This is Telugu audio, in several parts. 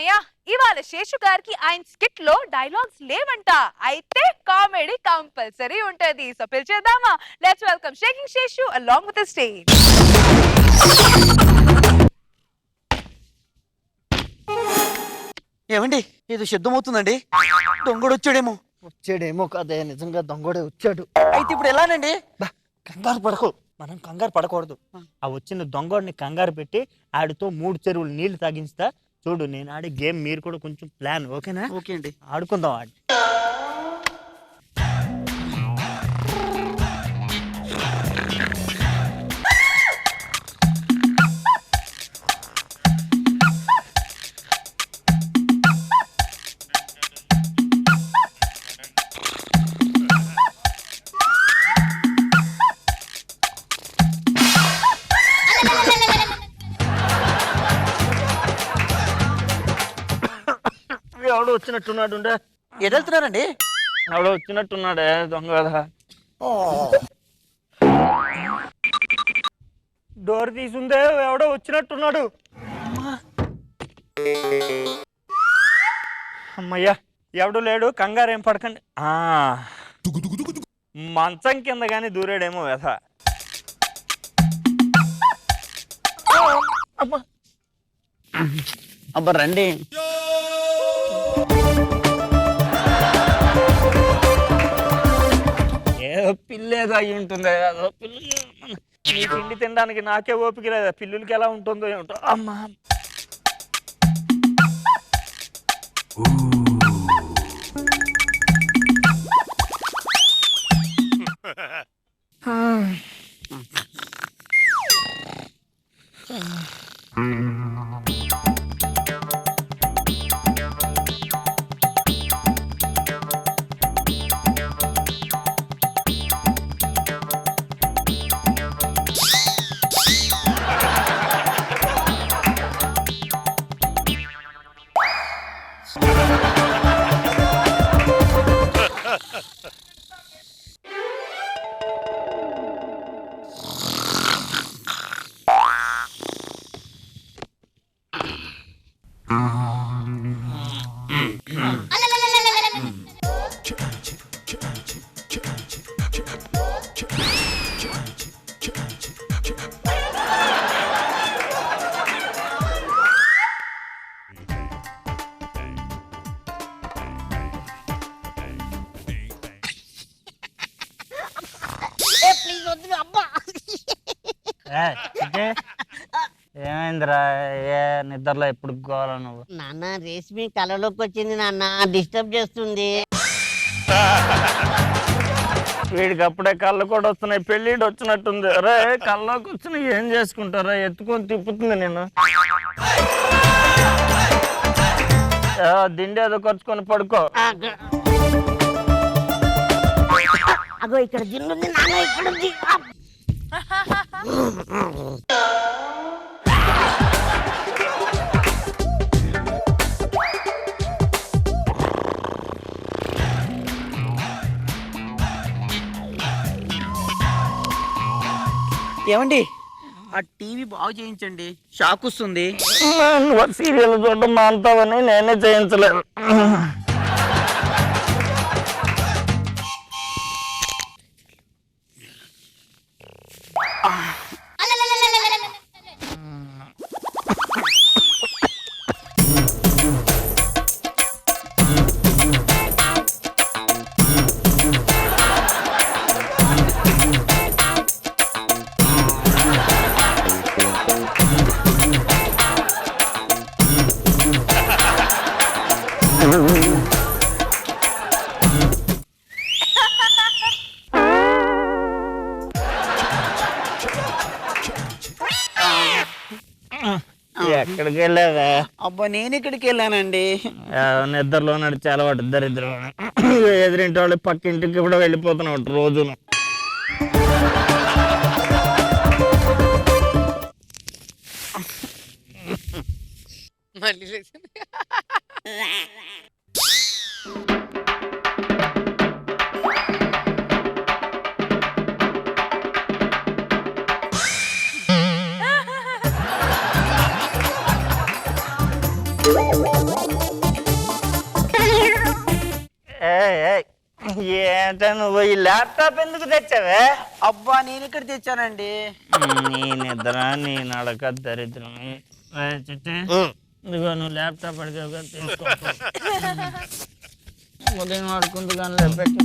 అమ్మయ్యా ఇవాళ శేషు గారికి ఆయన స్కిట్ లో డైలాగ్స్ లేవంట. అయితే కామెడీ కంపల్సరీ ఉంటది. సో పిలిచేద్దామా? Let's welcome shaking Seshu along with the stage. ఏమండి ఏదో శబ్దం అవుతుందండి. దొంగడు వచ్చాడేమో కదే, నిజంగా దొంగడే వచ్చాడు. అయితే ఇప్పుడు ఎలానండి? కంగారు పడకు, మనం కంగారు పడకూడదు. ఆ వచ్చిన దొంగడిని కంగారు పెట్టి ఆడితో 3 చెరువులు నీళ్లు తాగించుతా. చూడు, నేను ఆడే గేమ్ మీరు కూడా కొంచెం ప్లాన్, ఓకేనా? ఓకే అండి, ఆడుకుందాం. ఆడి ఎవడో వచ్చినట్టున్నాడు. ఎదెళ్తున్నారండి? ఎవడో వచ్చినట్టున్నాడే దొంగ. డోర్ తీసుందే, ఎవడో వచ్చినట్టున్నాడు. అమ్మయ్యా, ఎవడు లేడు, కంగారు ఏం పడకండి. మంచం కింద గాని దూరాడేమో వ్యధ. అబ్బా రండి. ఏదో పిల్లేదో అయి ఉంటుంది. నీ తిండి తినడానికి నాకే ఓపిక లేదా, పిల్లులకి ఎలా ఉంటుందో ఏమిటో. అమ్మా ఏమైందిరా? ఏ నిద్రలో ఎప్పుడు గోల నువ్వు? నాన్న, రేష్మి కలలోకి వచ్చింది నాన్న, డిస్టర్బ్ చేస్తుంది. వీడికి అప్పుడే కళ్ళు కూడా వస్తున్నాయి, పెళ్ళిడు వచ్చినట్టుంది. అరే కళ్ళలోకి వచ్చిన ఏం చేసుకుంటారా? ఎత్తుకొని తిప్పుతుంది నేను. దిండి ఏదో ఖర్చుకొని పడుకో. అగో ఇక్కడ జిల్లుంది నాన్న, ఇక్కడ ఉంది. ఏమండి ఆ టీవీ బాగు చేయించండి, షాక్ వస్తుంది. సీరియల్ చూడడం మాంతావని నేనే చేయించలేదు. ఎక్కడికి వెళ్ళావా? అబ్బా నేను ఎక్కడికి వెళ్ళానండి? నిద్రలో నడిచి అలవాటు దరిద్రం. ఎదురింటి వాళ్ళు పక్కింటికి కూడా వెళ్ళిపోతున్నావు రోజును. ఏంట నువ్వు ఈ ల్యాప్టాప్ ఎందుకు తెచ్చావే? అబ్బా నేను ఇక్కడ తెచ్చానండి. నీ నిద్ర నీ నడక దరిద్రం. చిట్టి ఇదిగో నువ్వు ల్యాప్టాప్ అడిగావుగా తీసుకో. ఉదయం ఆడుకుంటూ కానీ పెట్టి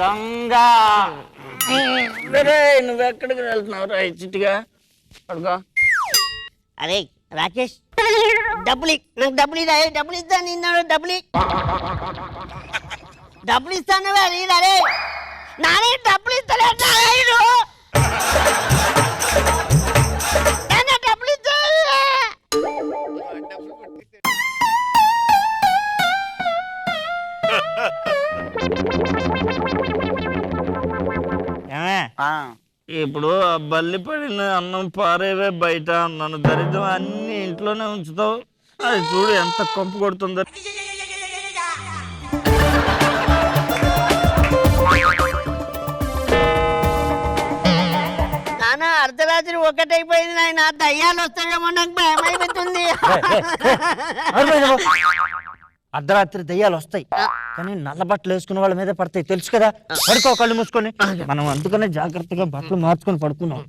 దొంగ నువ్వెక్కడికి వెళ్తున్నావు రా చిట్టిగా? పడుకో. అరే రాకేష్ డబ్బులు నాకు డబ్బులు ఇదా డబ్బులు ఇస్తా నిన్నాడు డబ్బులు ఇస్తాను అరే నానే డబ్బులు ఇస్తలేదు డబ్బులు ఇస్తా ఇప్పుడు ఆ బల్లి పడిన అన్నం పారేవే బయట అన్నాను. దరిద్రం అన్ని ఇంట్లోనే ఉంచుతావు. అది చూడు ఎంత కొంపు కొడుతుందో. నాన్న అర్ధరాత్రి ఒకటైపోయింది నాయన దయ్యాలు వస్తాయేమో నాకు భయం అయిపోతుంది. అర్ధరాత్రి దయ్యాలు వస్తాయి కానీ నల్ల బట్టలు వేసుకున్న వాళ్ళ మీద పడతాయి తెలుసు కదా. పడుకో కళ్ళు మూసుకొని. మనం అందుకనే జాగ్రత్తగా బట్టలు మార్చుకొని పడుకున్నాం.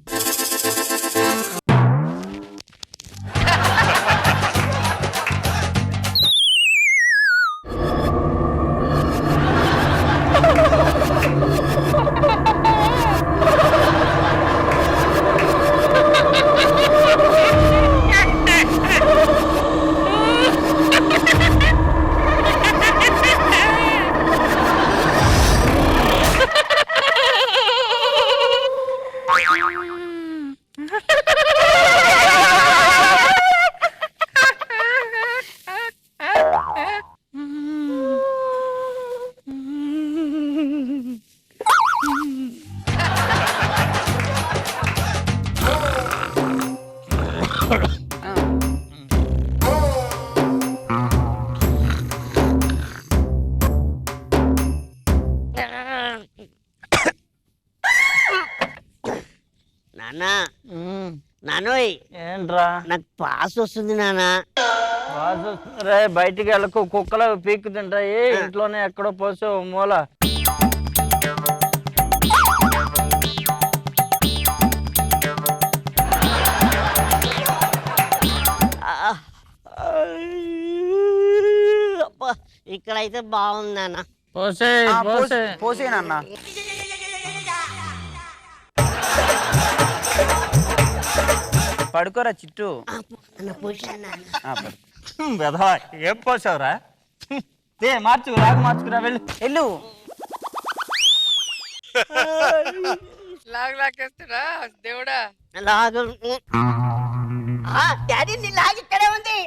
నానోయ్ ఏంట్రా? నాకు పాస్ వస్తుంది నాన్న. రే బయటికి వెళ్ళకు, కుక్కలు పీక్కు తింటాయి. ఇంట్లోనే ఎక్కడో పోసే మూల. ఇక్కడైతే బాగుంది నాన్న. పోసేనన్నా. పడుకోరా చిట్టు. ఏం పోసావురా? మార్చుకు రాగు మార్చుకురా వెళ్ళు. లాగేస్తాడా దేవుడా? డాడీ నీ లాగ్ ఇక్కడే ఉంది.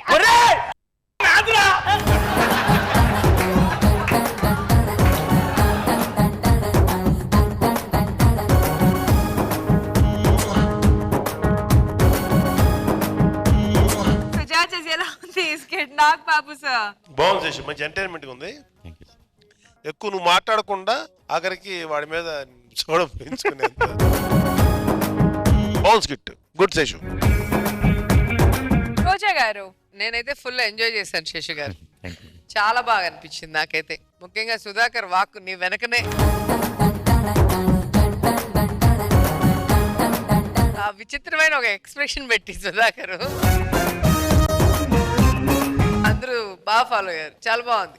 నాకు బాబు సార్ బాగుంది చేసి మంచి ఎంటర్టైన్మెంట్ ఉంది. ఎక్కువ నువ్వు మాట్లాడకుండా ఆఖరికి వాడి మీద చూడ పెంచుకునేంత బాగుంది స్కిట్. గుడ్ శేషు. రోజా గారు నేనైతే ఫుల్ ఎంజాయ్ చేశాను శేషు గారు. చాలా బాగా అనిపించింది నాకైతే. ముఖ్యంగా సుధాకర్ వాక్ నీ వెనకనే ఆ విచిత్రమైన ఒక ఎక్స్ప్రెషన్ పెట్టి సుధాకర్ అందరూ బాగా ఫాలో అయ్యారు. చాలా బాగుంది.